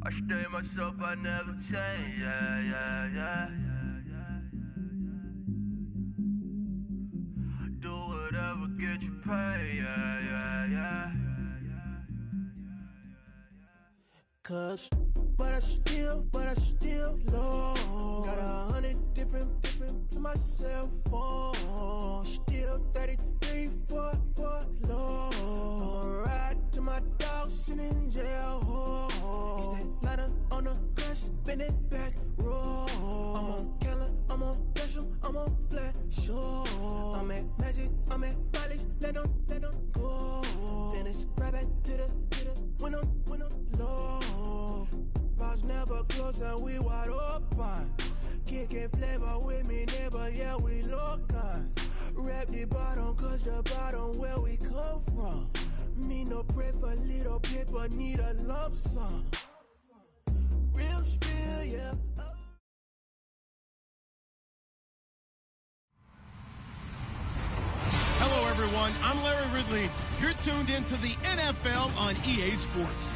I stay myself, I never change, yeah. Do whatever, get you paid, yeah. Cause, but I still low. Got 100 different to my cell phone. Still 33 for low. I'ma ride to my dog sitting in jail. It's that ladder on the grass, spin it back, roll. I'm on Keller, I'm on Gresham, I'm on Flat Shore. I'm at Magic, I'm at Bally's, let them go. Then it's right back to the when I'm low. Bars never close and we wide open. Kicking flavor with me, neighbor, yeah, we local. Rap the bottom, cause the bottom where we come from. Me no pray for little paper, need a lump sum. Real spill, yeah. Hello, everyone. I'm Larry Ridley. You're tuned into the NFL on EA Sports.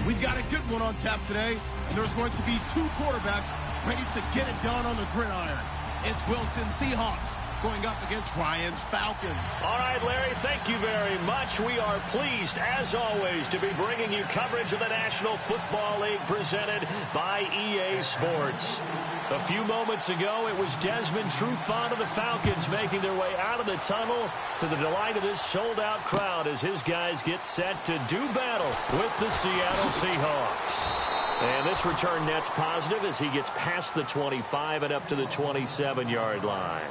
We've got a good one on tap today, and there's going to be two quarterbacks ready to get it done on the gridiron. It's Wilson Seahawks going up against Ryan's Falcons. All right, Larry, thank you very much. We are pleased, as always, to be bringing you coverage of the National Football League presented by EA Sports. A few moments ago, it was Desmond Trufant of the Falcons making their way out of the tunnel to the delight of this sold-out crowd as his guys get set to do battle with the Seattle Seahawks. And this return net's positive as he gets past the 25 and up to the 27-yard line.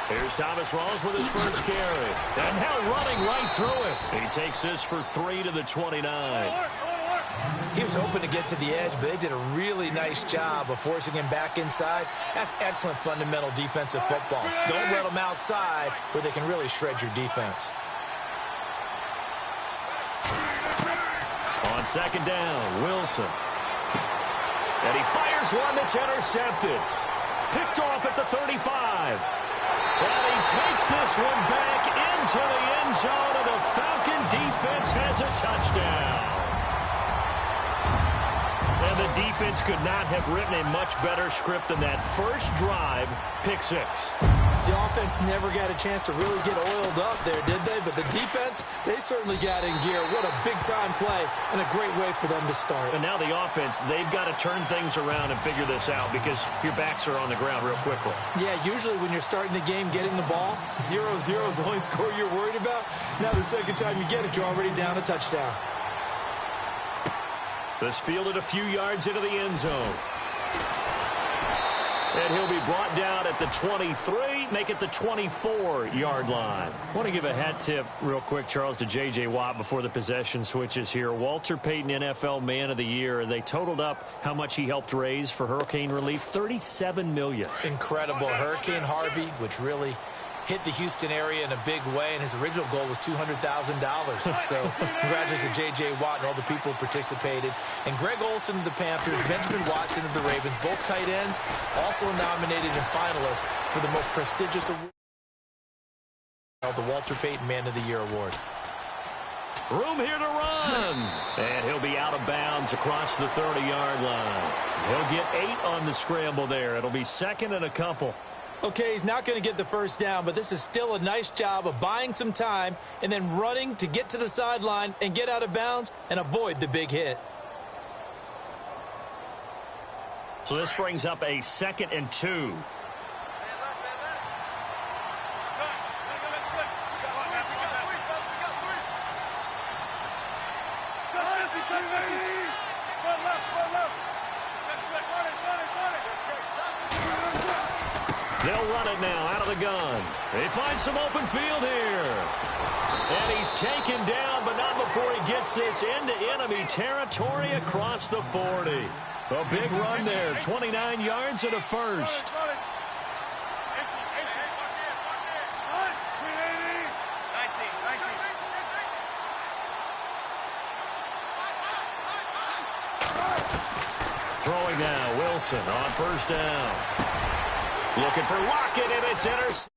Here's Thomas Rawls with his first carry. And now running right through it. He takes this for 3 to the 29. He was hoping to get to the edge, but they did a really nice job of forcing him back inside. That's excellent fundamental defensive football. Don't let them outside where they can really shred your defense. On second down, Wilson. And he fires one that's intercepted. Picked off at the 35. And he takes this one back into the end zone, and the Falcon defense has a touchdown. And the defense could not have written a much better script than that first drive, pick six. The offense never got a chance to really get oiled up there, did they? But the defense, they certainly got in gear. What a big-time play and a great way for them to start. And now the offense, they've got to turn things around and figure this out because your backs are on the ground real quickly. Yeah, usually when you're starting the game getting the ball, 0-0 is the only score you're worried about. Now the second time you get it, you're already down a touchdown. This fielded a few yards into the end zone. And he'll be brought down at the 23, make it the 24-yard line. I want to give a hat tip real quick, Charles, to J.J. Watt before the possession switches here. Walter Payton, NFL Man of the Year. They totaled up how much he helped raise for hurricane relief, $37 million. Incredible. Hurricane Harvey, which really hit the Houston area in a big way, and his original goal was $200,000. So congratulations to J.J. Watt and all the people who participated. And Greg Olsen of the Panthers, Benjamin Watson of the Ravens, both tight ends, also nominated and finalists for the most prestigious award, the Walter Payton Man of the Year award. Room here to run. And he'll be out of bounds across the 30-yard line. He'll get 8 on the scramble there. It'll be second and a couple. Okay, he's not going to get the first down, but this is still a nice job of buying some time and then running to get to the sideline and get out of bounds and avoid the big hit. So this brings up a 2nd and 2. They'll run it now out of the gun. They find some open field here. And he's taken down, but not before he gets this into enemy territory across the 40. A big run there, 29 yards and a first. Throwing now, Wilson on first down. Looking for Lockett, and it's intercepted.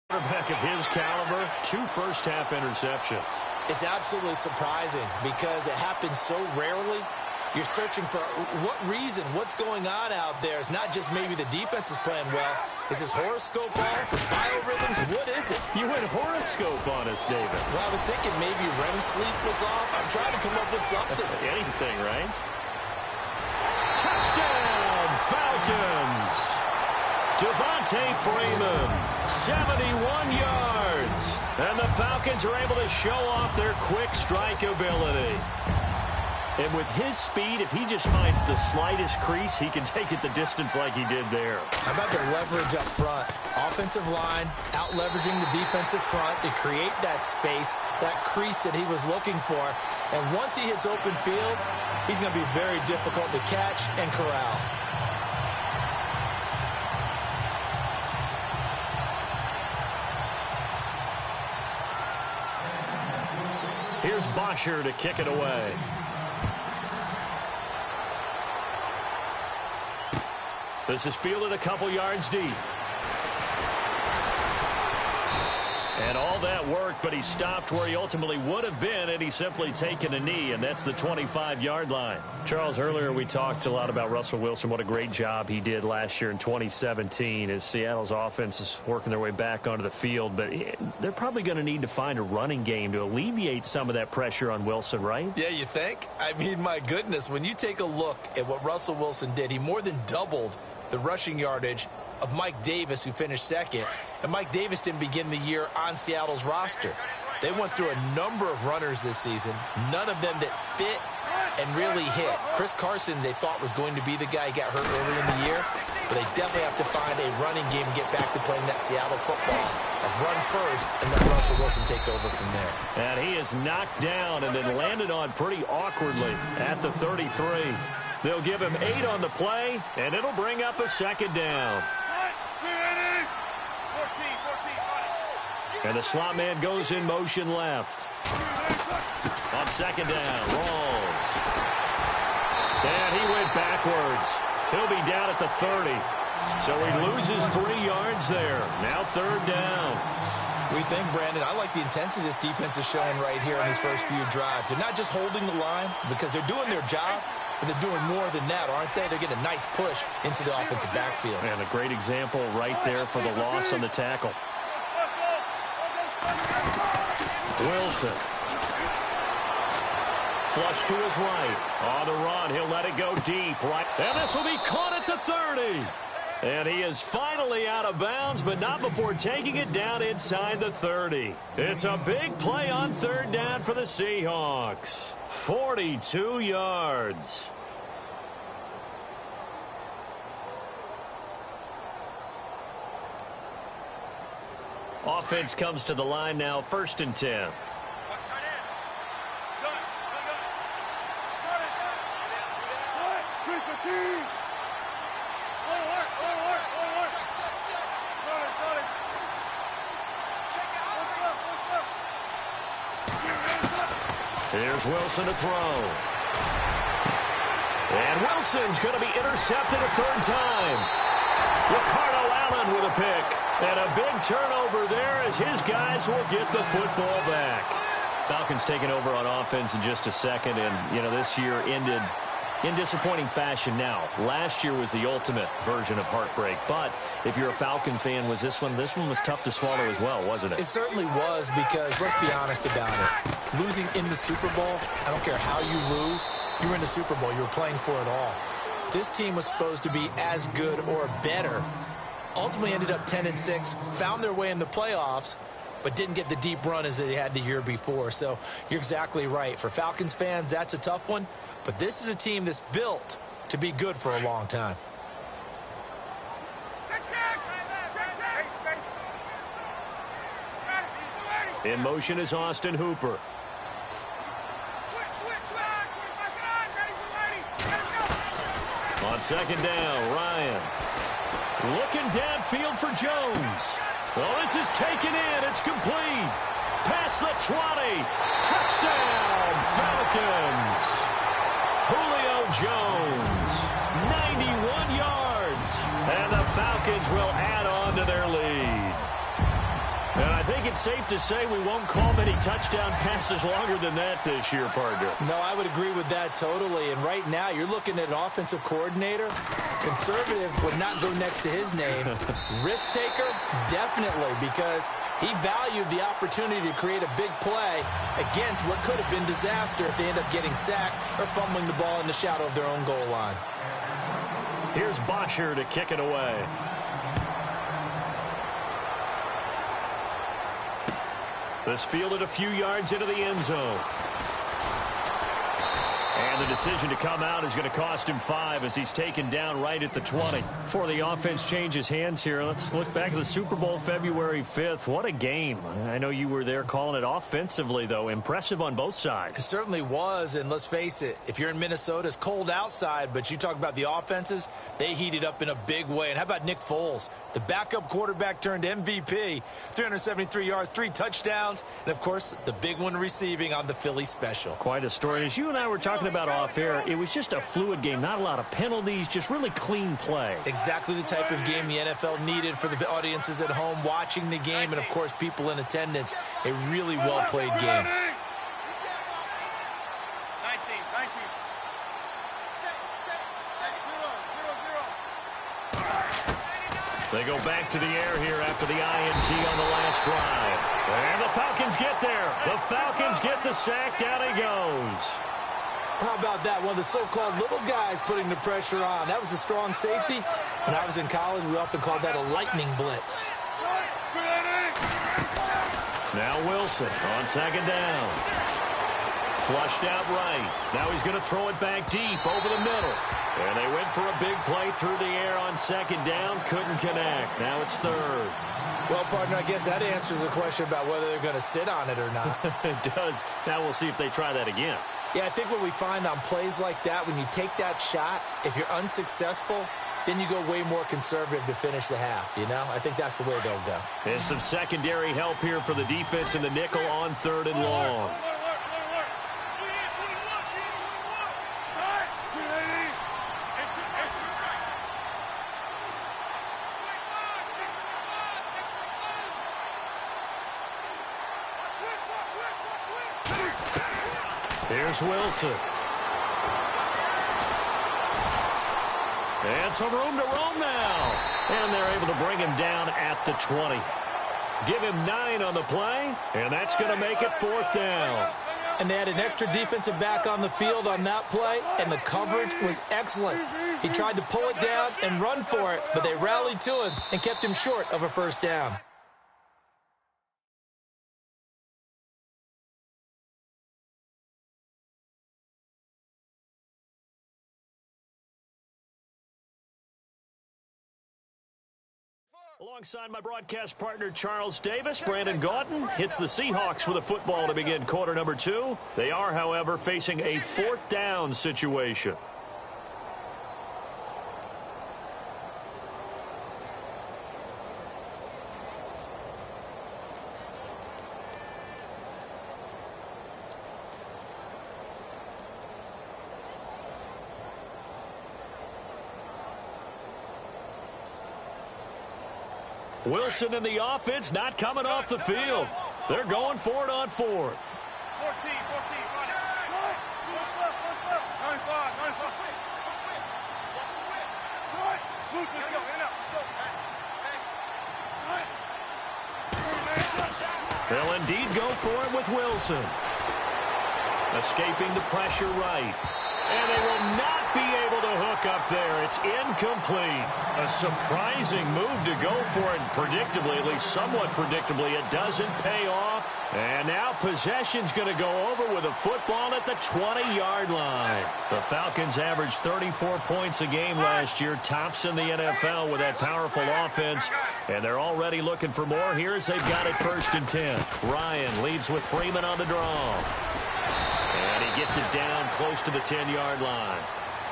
Quarterback of his caliber, 2 first-half interceptions. It's absolutely surprising because it happens so rarely. You're searching for what reason, what's going on out there. It's not just maybe the defense is playing well. Is his horoscope off? His biorhythms? What is it? You went horoscope on us, David. Well, I was thinking maybe REM sleep was off. I'm trying to come up with something. Anything, right? Touchdown, Falcons! Devontae Freeman, 71 yards. And the Falcons are able to show off their quick strike ability. And with his speed, if he just finds the slightest crease, he can take it the distance like he did there. How about the leverage up front? Offensive line, out-leveraging the defensive front to create that space, that crease that he was looking for. And once he hits open field, he's going to be very difficult to catch and corral. Here's Bosher to kick it away. This is fielded a couple yards deep. And all that worked, but he stopped where he ultimately would have been, and he's simply taken a knee, and that's the 25-yard line. Charles, earlier we talked a lot about Russell Wilson, what a great job he did last year in 2017 as Seattle's offense is working their way back onto the field, but they're probably going to need to find a running game to alleviate some of that pressure on Wilson, right? Yeah, you think? I mean, my goodness, when you take a look at what Russell Wilson did, he more than doubled the rushing yardage of Mike Davis, who finished second. And Mike Davis didn't begin the year on Seattle's roster. They went through a number of runners this season, none of them that fit and really hit. Chris Carson, they thought was going to be the guy who got hurt early in the year, but they definitely have to find a running game and get back to playing that Seattle football of run first and let Russell Wilson take over from there. And he is knocked down and then landed on pretty awkwardly at the 33. They'll give him 8 on the play, and it'll bring up a second down. And the slot man goes in motion left. On second down, Rawls. And he went backwards. He'll be down at the 30. So he loses 3 yards there. Now third down. We think, Brandon, I like the intensity this defense is showing right here in these first few drives. They're not just holding the line because they're doing their job, but they're doing more than that, aren't they? They're getting a nice push into the offensive backfield. And a great example right there for the loss on the tackle. Wilson. Flush to his right. On the run, he'll let it go deep. Right, and this will be caught at the 30. And he is finally out of bounds, but not before taking it down inside the 30. It's a big play on third down for the Seahawks. 42 yards. Offense comes to the line now, 1st and 10. Here's Wilson to throw. And Wilson's going to be intercepted a third time. Ricardo Allen with a pick. And a big turnover there as his guys will get the football back. Falcons taking over on offense in just a second. And, you know, this year ended in disappointing fashion now. Last year was the ultimate version of heartbreak. But if you're a Falcon fan, was this one was tough to swallow as well, wasn't it? It certainly was because, let's be honest about it, losing in the Super Bowl, I don't care how you lose, you were in the Super Bowl. You were playing for it all. This team was supposed to be as good or better. Ultimately ended up 10-6, found their way in the playoffs, but didn't get the deep run as they had the year before. So you're exactly right. For Falcons fans, that's a tough one. But this is a team that's built to be good for a long time. In motion is Austin Hooper. On second down, Ryan. Looking downfield for Jones. Oh, this is taken in. It's complete. Past the 20. Touchdown, Falcons. Julio Jones, 91 yards. And the Falcons will add on to their lead. And I think it's safe to say we won't call many touchdown passes longer than that this year, partner. No, I would agree with that totally. And right now, you're looking at an offensive coordinator. Conservative would not go next to his name. Risk taker, definitely, because he valued the opportunity to create a big play against what could have been disaster if they end up getting sacked or fumbling the ball in the shadow of their own goal line. Here's Bosher to kick it away. This fielded a few yards into the end zone. And the decision to come out is going to cost him 5 as he's taken down right at the 20. Before the offense changes hands here, let's look back at the Super Bowl February 5th. What a game. I know you were there calling it offensively, though. Impressive on both sides. It certainly was, and let's face it, if you're in Minnesota, it's cold outside, but you talk about the offenses, they heated up in a big way. And how about Nick Foles? The backup quarterback turned MVP, 373 yards, 3 touchdowns, and, of course, the big one receiving on the Philly special. Quite a story. As you and I were talking about off air, it was just a fluid game, not a lot of penalties, just really clean play. Exactly the type of game the NFL needed for the audiences at home watching the game and, of course, people in attendance. A really well-played game. They go back to the air here after the INT on the last drive. And the Falcons get there. The Falcons get the sack. Down he goes. How about that? One of the so-called little guys putting the pressure on. That was a strong safety. When I was in college, we often called that a lightning blitz. Now Wilson on second down. Flushed out right. Now he's going to throw it back deep over the middle. And they went for a big play through the air on second down. Couldn't connect. Now it's third. Well, partner, I guess that answers the question about whether they're going to sit on it or not. It does. Now we'll see if they try that again. Yeah, I think what we find on plays like that, when you take that shot, if you're unsuccessful, then you go way more conservative to finish the half, you know? I think that's the way they'll go. And some secondary help here for the defense in the nickel on third and long. Here's Wilson. And some room to roam now. And they're able to bring him down at the 20. Give him 9 on the play, and that's going to make it 4th down. And they had an extra defensive back on the field on that play, and the coverage was excellent. He tried to pull it down and run for it, but they rallied to him and kept him short of a first down. Alongside my broadcast partner, Charles Davis, Brandon Gaudin hits the Seahawks with a football to begin quarter number 2. They are, however, facing a 4th down situation. Wilson and the offense not coming off the field. They're going for it on 4th. 14. They'll indeed go for it with Wilson. Escaping the pressure right. And they will not be able to hook up there. It's incomplete. A surprising move to go for it. Predictably, at least somewhat predictably, it doesn't pay off. And now possession's going to go over with a football at the 20-yard line. The Falcons averaged 34 points a game last year. Tops in the NFL with that powerful offense. And they're already looking for more here as they've got it 1st and 10. Ryan leads with Freeman on the draw. And he gets it down close to the 10-yard line.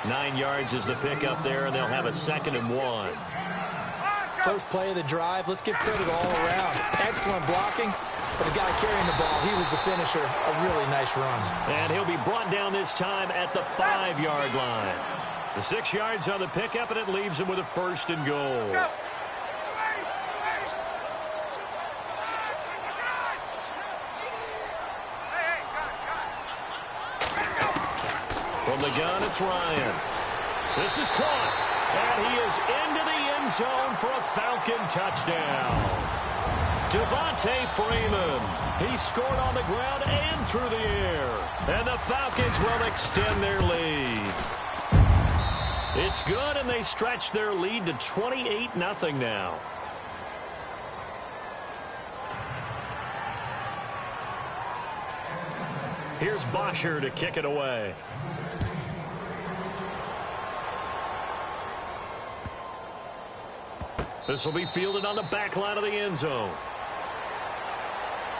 9 yards is the pickup there, and they'll have a 2nd and 1. First play of the drive. Let's give credit all around. Excellent blocking, but the guy carrying the ball, he was the finisher. A really nice run. And he'll be brought down this time at the 5-yard line. The 6 yards on the pickup, and it leaves him with a 1st and goal. From the gun, it's Ryan. This is caught, and he is into the end zone for a Falcon touchdown. Devontae Freeman. He scored on the ground and through the air. And the Falcons will extend their lead. It's good, and they stretch their lead to 28-0 now. Here's Bosher to kick it away. This will be fielded on the back line of the end zone.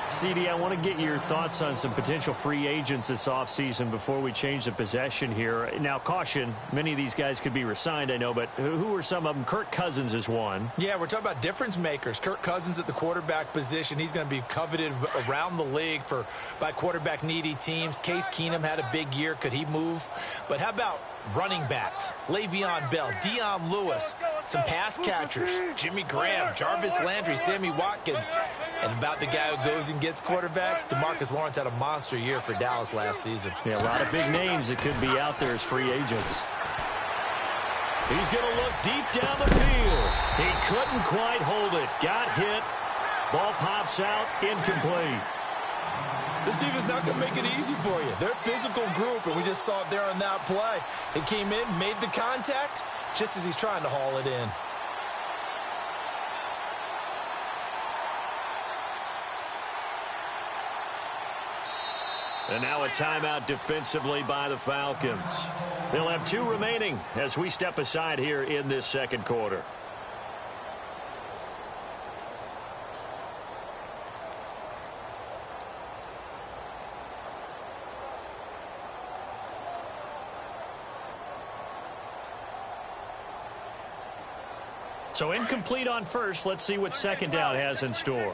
CD, I want to get your thoughts on some potential free agents this offseason before we change the possession here. Now, caution, many of these guys could be re-signed, I know, but who are some of them? Kirk Cousins is one. Yeah, we're talking about difference makers. Kirk Cousins at the quarterback position. He's going to be coveted around the league by quarterback-needy teams. Case Keenum had a big year. Could he move? But how about running backs? Le'Veon Bell, Dion Lewis, some pass catchers, Jimmy Graham, Jarvis Landry, Sammy Watkins. And about the guy who goes and gets quarterbacks, DeMarcus Lawrence had a monster year for Dallas last season. Yeah, a lot of big names that could be out there as free agents. He's going to look deep down the field. He couldn't quite hold it. Got hit. Ball pops out. Incomplete. This team is not going to make it easy for you. They're a physical group, and we just saw it there on that play. He came in, made the contact, just as he's trying to haul it in. And now a timeout defensively by the Falcons. They'll have 2 remaining as we step aside here in this second quarter. So incomplete on first. Let's see what second down has in store.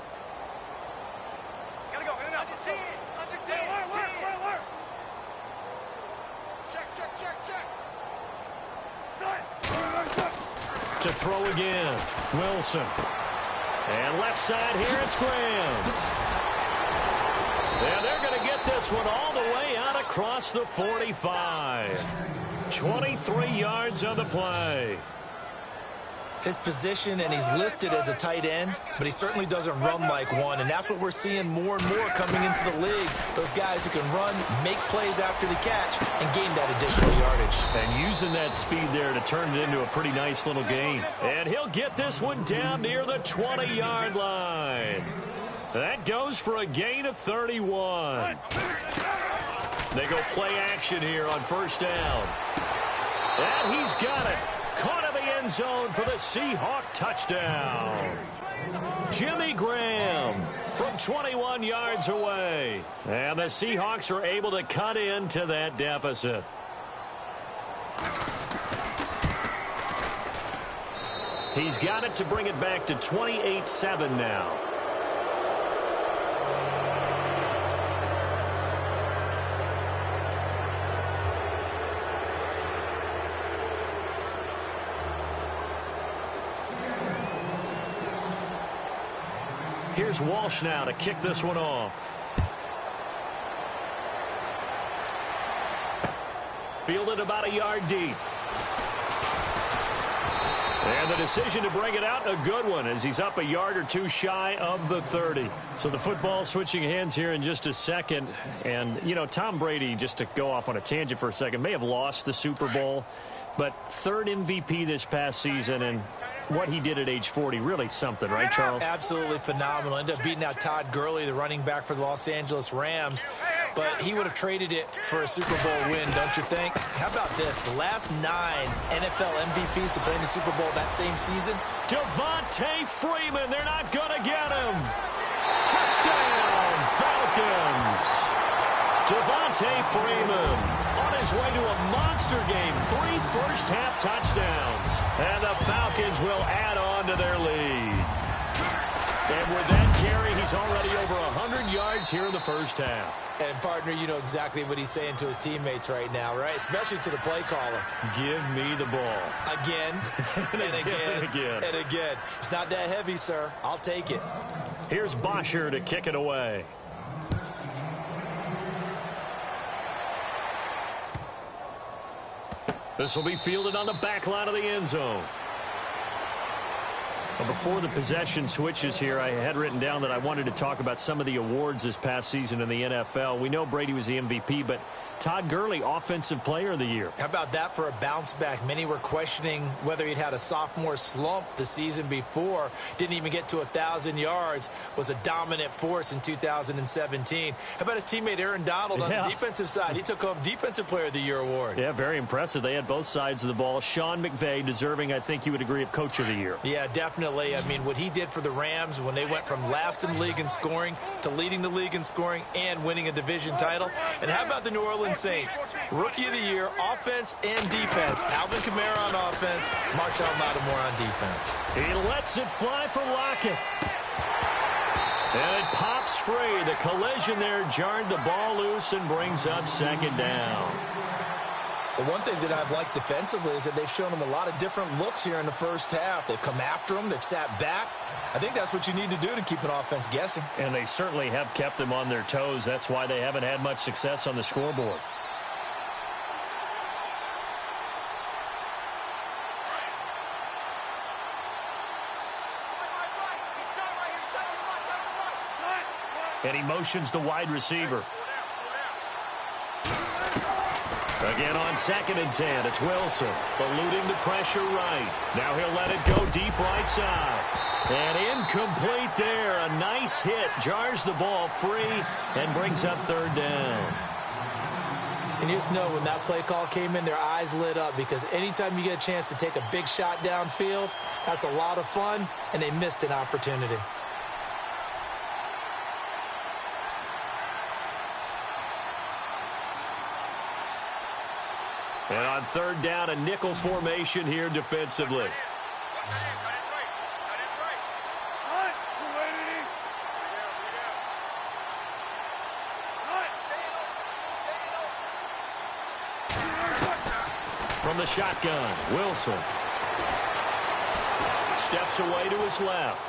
To throw again, Wilson. And left side here, it's Graham. And they're going to get this one all the way out across the 45. 23 yards on the play. His position, and he's listed as a tight end, but he certainly doesn't run like one, and that's what we're seeing more and more coming into the league. Those guys who can run, make plays after the catch, and gain that additional yardage. And using that speed there to turn it into a pretty nice little gain. And he'll get this one down near the 20-yard line. That goes for a gain of 31. They go play action here on first down. And he's got it. Caught in the end zone for the Seahawk touchdown. Jimmy Graham from 21 yards away. And the Seahawks are able to cut into that deficit. He's got it to bring it back to 28-7 now. Here's Walsh now to kick this one off. Fielded about a yard deep. And the decision to bring it out, a good one, as he's up a yard or two shy of the 30. So the football switching hands here in just a second. And, you know, Tom Brady, just to go off on a tangent for a second, may have lost the Super Bowl, but third MVP this past season, and what he did at age 40, really something, right, Charles? Absolutely phenomenal. Ended up beating out Todd Gurley, the running back for the Los Angeles Rams. But he would have traded it for a Super Bowl win, don't you think? How about this? The last 9 NFL MVPs to play in the Super Bowl that same season. Devontae Freeman, they're not going to get him. Touchdown, Falcons. Devontae Freeman on his way to a monster game. 3 first-half touchdowns. And the Falcons will add on to their lead. And with that carry, he's already over 100 yards here in the first half. And, partner, you know exactly what he's saying to his teammates right now, right? Especially to the play caller. Give me the ball. Again, and again, and again. It's not that heavy, sir. I'll take it. Here's Bosher to kick it away. This will be fielded on the back line of the end zone. Well, before the possession switches here, I had written down that I wanted to talk about some of the awards this past season in the NFL. We know Brady was the MVP, but Todd Gurley, Offensive Player of the Year. How about that for a bounce back? Many were questioning whether he'd had a sophomore slump the season before. Didn't even get to 1,000 yards. Was a dominant force in 2017. How about his teammate Aaron Donald on the defensive side? He took home Defensive Player of the Year award. Yeah, very impressive. They had both sides of the ball. Sean McVay deserving, I think you would agree, of Coach of the Year. Yeah, definitely. I mean, what he did for the Rams when they went from last in the league in scoring to leading the league in scoring and winning a division title. And how about the New Orleans Saints? Rookie of the Year, offense and defense. Alvin Kamara on offense, Marshon Lattimore on defense. He lets it fly for Lockett. And it pops free. The collision there jarred the ball loose and brings up second down. Well, one thing that I've liked defensively is that they've shown them a lot of different looks here in the first half. They've come after them. They've sat back. I think that's what you need to do to keep an offense guessing. And they certainly have kept them on their toes. That's why they haven't had much success on the scoreboard. And he motions the wide receiver. Again on 2nd and 10, it's Wilson, eluding the pressure right. Now he'll let it go deep right side. And incomplete there. A nice hit, jars the ball free, and brings up 3rd down. And you just know when that play call came in, their eyes lit up, because anytime you get a chance to take a big shot downfield, that's a lot of fun, and they missed an opportunity. And on 3rd down, a nickel formation here defensively. From the shotgun, Wilson. Steps away to his left.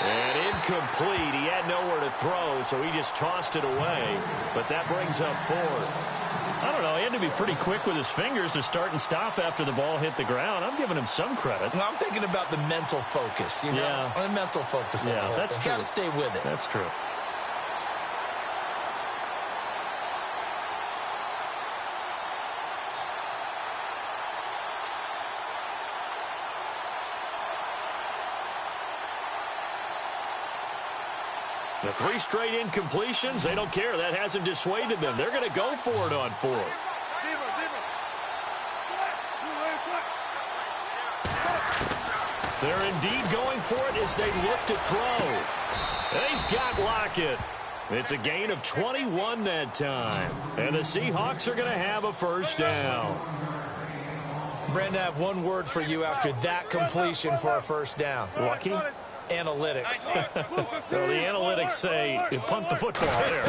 And incomplete. He had nowhere to throw, so he just tossed it away. But that brings up 4th. I don't know. He had to be pretty quick with his fingers to start and stop after the ball hit the ground. I'm giving him some credit. Well, I'm thinking about the mental focus, you know? Yeah. The mental focus. Yeah, that's true. Got to stay with it. That's true. The 3 straight incompletions, they don't care. That hasn't dissuaded them. They're going to go for it on 4th. They're indeed going for it as they look to throw. And he's got Lockett. It's a gain of 21 that time. And the Seahawks are going to have a 1st down. Brandon, I have one word for you after that completion for a 1st down. Lucky? Analytics. Well, the analytics say you punt the football there.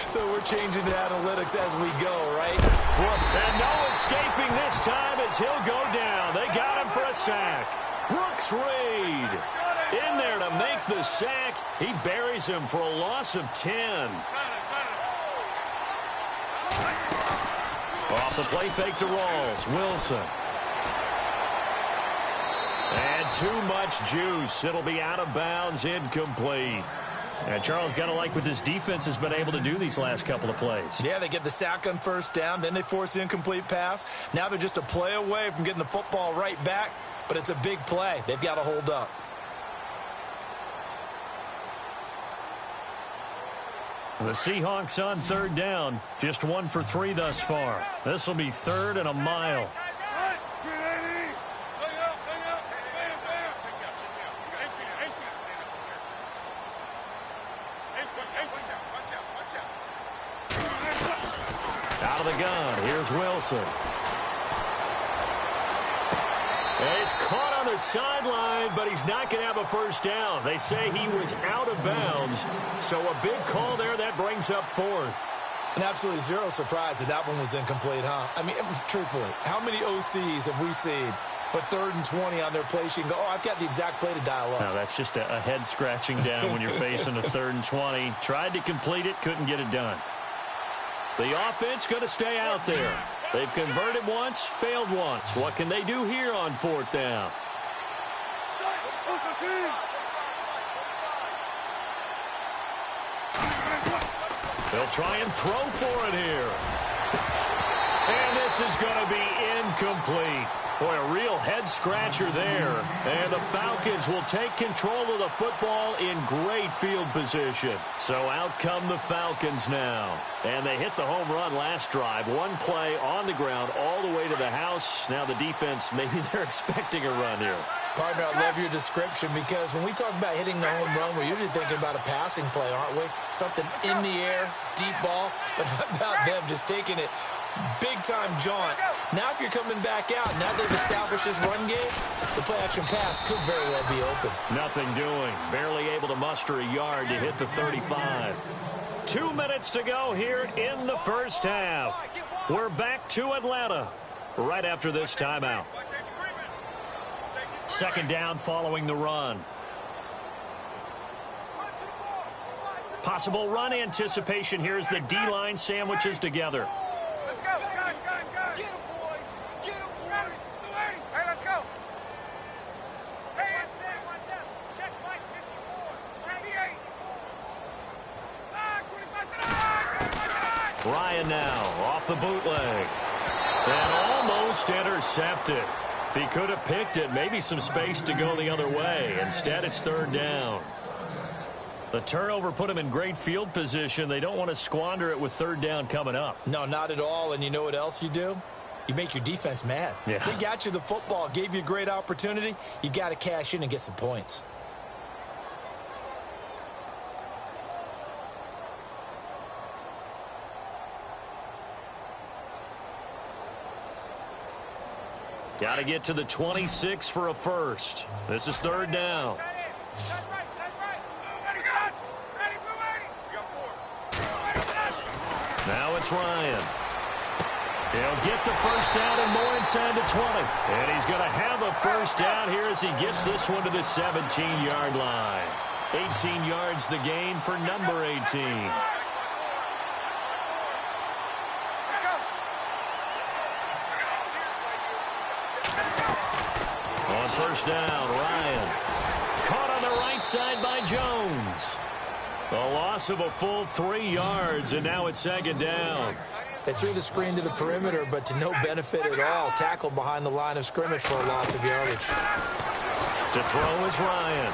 So we're changing to analytics as we go, right? And no escaping this time as he'll go down. They got him for a sack. Brooks Reed. In there to make the sack. He buries him for a loss of 10. Off the play fake to Rawls. Wilson. And too much juice. It'll be out of bounds, incomplete. And Charles, got to like what this defense has been able to do these last couple of plays. Yeah, they get the sack on first down, then they force the incomplete pass. Now they're just a play away from getting the football right back, but it's a big play. They've got to hold up. The Seahawks on third down, just 1 for 3 thus far. This will be 3rd and a mile. Out of the gun, here's Wilson. And he's caught on the sideline, but he's not going to have a first down. They say he was out of bounds, so a big call there that brings up 4th. And absolutely zero surprise that that one was incomplete, huh? I mean, truthfully, how many OCs have we seen with 3rd and 20 on their play sheet and go, oh, I've got the exact play to dial up? No, that's just a head scratching down when you're facing a 3rd and 20. Tried to complete it, couldn't get it done. The offense going to stay out there. They've converted once, failed once. What can they do here on 4th down? They'll try and throw for it here. And this is going to be incomplete. Boy, a real head-scratcher there. And the Falcons will take control of the football in great field position. So out come the Falcons now. And they hit the home run last drive. One play on the ground all the way to the house. Now the defense, maybe they're expecting a run here. Partner, I love your description because when we talk about hitting the home run, we're usually thinking about a passing play, aren't we? Something in the air, deep ball. But how about them just taking it big-time jaunt? Now if you're coming back out, now they've established this run game, the play-action pass could very well be open. Nothing doing. Barely able to muster a yard to hit the 35. 2 minutes to go here in the first half. We're back to Atlanta right after this timeout. 2nd down following the run. Possible run anticipation here as the D-line sandwiches together. Let's go. Get him, boy. Get him, boy. Hey, let's go. Hey, watch out. Check Mike 54. 98. 25. Ryan now off the bootleg. And almost intercepted. If he could have picked it, maybe some space to go the other way. Instead, it's 3rd down. The turnover put him in great field position. They don't want to squander it with 3rd down coming up. No, not at all. And you know what else you do? You make your defense mad. Yeah. They got you the football, gave you a great opportunity. You got to cash in and get some points. Got to get to the 26 for a first. This is 3rd down. Now it's Ryan. He'll get the first down and more inside the 20. And he's going to have a first down here as he gets this one to the 17-yard line. 18 yards the gain for number 18. On first down, Ryan. Caught on the right side by Jones. A loss of a full 3 yards, and now it's 2nd down. They threw the screen to the perimeter, but to no benefit at all. Tackled behind the line of scrimmage for a loss of yardage. To throw is Ryan.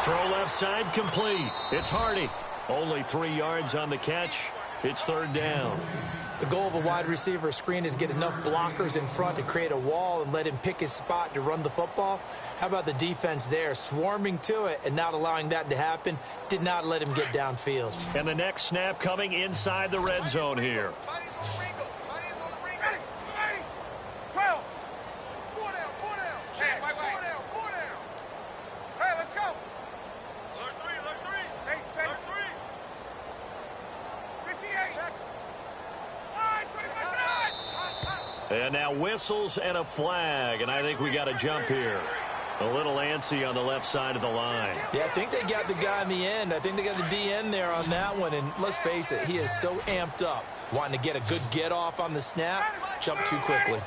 Throw left side complete. It's Hardy. Only 3 yards on the catch. It's 3rd down. The goal of a wide receiver screen is get enough blockers in front to create a wall and let him pick his spot to run the football. How about the defense there, swarming to it and not allowing that to happen? Did not let him get downfield. And the next snap coming inside the red zone here. And now whistles and a flag, and I think we got a jump here. A little antsy on the left side of the line. Yeah, I think they got the guy in the end. I think they got the DN there on that one. And let's face it, he is so amped up, wanting to get a good get-off on the snap, jump too quickly.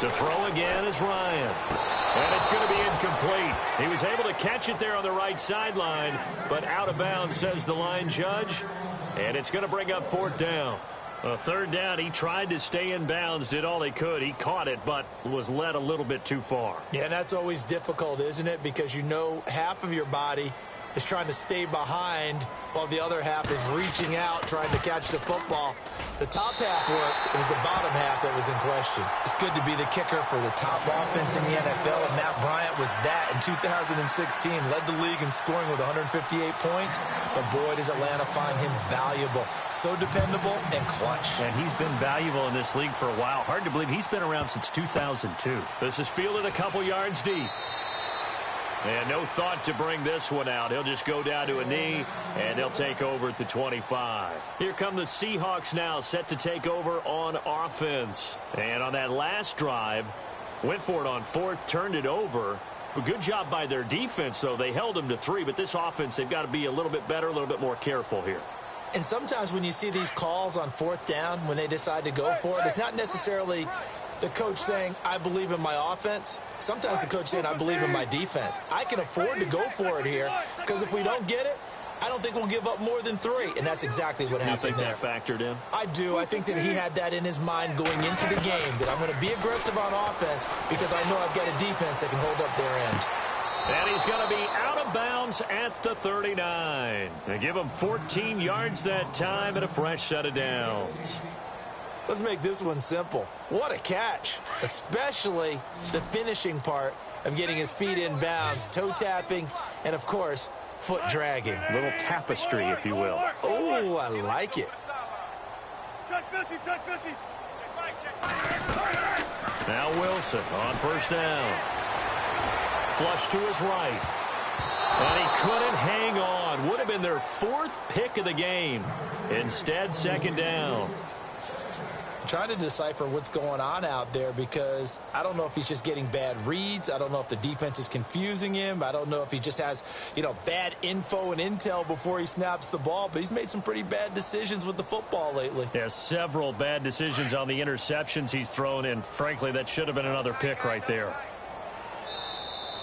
To throw again is Ryan. And it's going to be incomplete. He was able to catch it there on the right sideline, but out of bounds, says the line judge. And it's going to bring up 4th down. A 3rd down, he tried to stay in bounds, did all he could. He caught it, but was led a little bit too far. Yeah, and that's always difficult, isn't it? Because you know half of your body is trying to stay behind while the other half is reaching out, trying to catch the football. The top half worked. It was the bottom half that was in question. It's good to be the kicker for the top offense in the NFL, and Matt Bryant was that in 2016. Led the league in scoring with 158 points, but boy, does Atlanta find him valuable. So dependable and clutch. And he's been valuable in this league for a while. Hard to believe he's been around since 2002. This is fielded a couple yards deep. And no thought to bring this one out. He'll just go down to a knee, and they'll take over at the 25. Here come the Seahawks now, set to take over on offense. And on that last drive, went for it on 4th, turned it over. But good job by their defense, though. They held them to 3, but this offense, they've got to be a little bit better, a little bit more careful here. And sometimes when you see these calls on 4th down, when they decide to go for it, it's not necessarily the coach saying, I believe in my offense. Sometimes the coach saying, I believe in my defense. I can afford to go for it here because if we don't get it, I don't think we'll give up more than 3. And that's exactly what happened there. You think that factored in? I do. I think that he had that in his mind going into the game, that I'm going to be aggressive on offense because I know I've got a defense that can hold up their end. And he's going to be out of bounds at the 39. They give him 14 yards that time and a fresh set of downs. Let's make this one simple. What a catch, especially the finishing part of getting his feet in bounds, toe tapping, and, of course, foot dragging. A little tapestry, if you will. Oh, I like it. Now Wilson on 1st down. Flush to his right. And he couldn't hang on. Would have been their 4th pick of the game. Instead, 2nd down. Trying to decipher what's going on out there because I don't know if he's just getting bad reads. I don't know if the defense is confusing him. I don't know if he just has, bad info and intel before he snaps the ball. But he's made some pretty bad decisions with the football lately. Yeah, several bad decisions on the interceptions he's thrown, and frankly, that should have been another pick right there.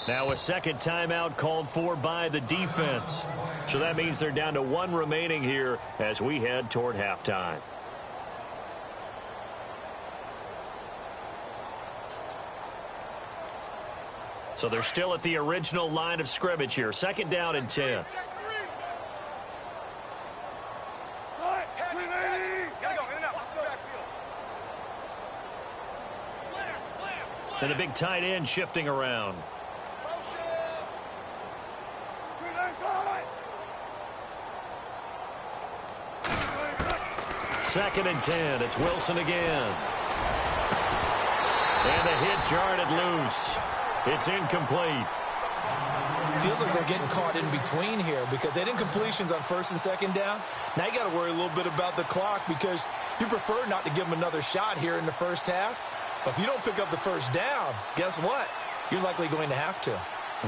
Now a 2nd timeout called for by the defense. So that means they're down to 1 remaining here as we head toward halftime. So they're still at the original line of scrimmage here. 2nd down and 10. And a big tight end shifting around. Second and 10. It's Wilson again. And the hit jarred it loose. It's incomplete. Feels like they're getting caught in between here because they didn't completions on 1st and 2nd down. Now you got to worry a little bit about the clock because you prefer not to give them another shot here in the 1st half. But if you don't pick up the 1st down, guess what? You're likely going to have to.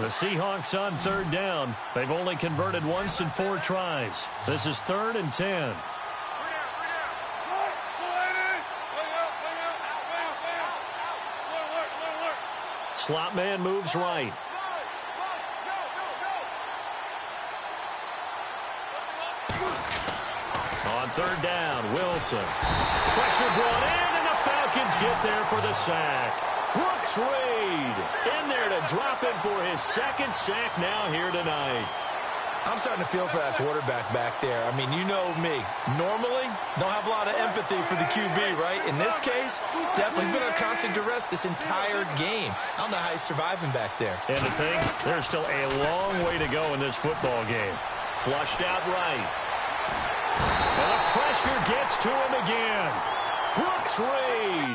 The Seahawks on 3rd down. They've only converted once in 4 tries. This is 3rd and 10. Slot man moves right. On 3rd down, Wilson. Pressure brought in, and the Falcons get there for the sack. Brooks Reed in there to drop it for his 2nd sack now here tonight. I'm starting to feel for that quarterback back there. I mean, you know me. Normally, don't have a lot of empathy for the QB, right? In this case, definitely he's been under constant duress this entire game. I don't know how he's surviving back there. And to think, there's still a long way to go in this football game. Flushed out right. And the pressure gets to him again. Brooks Reed.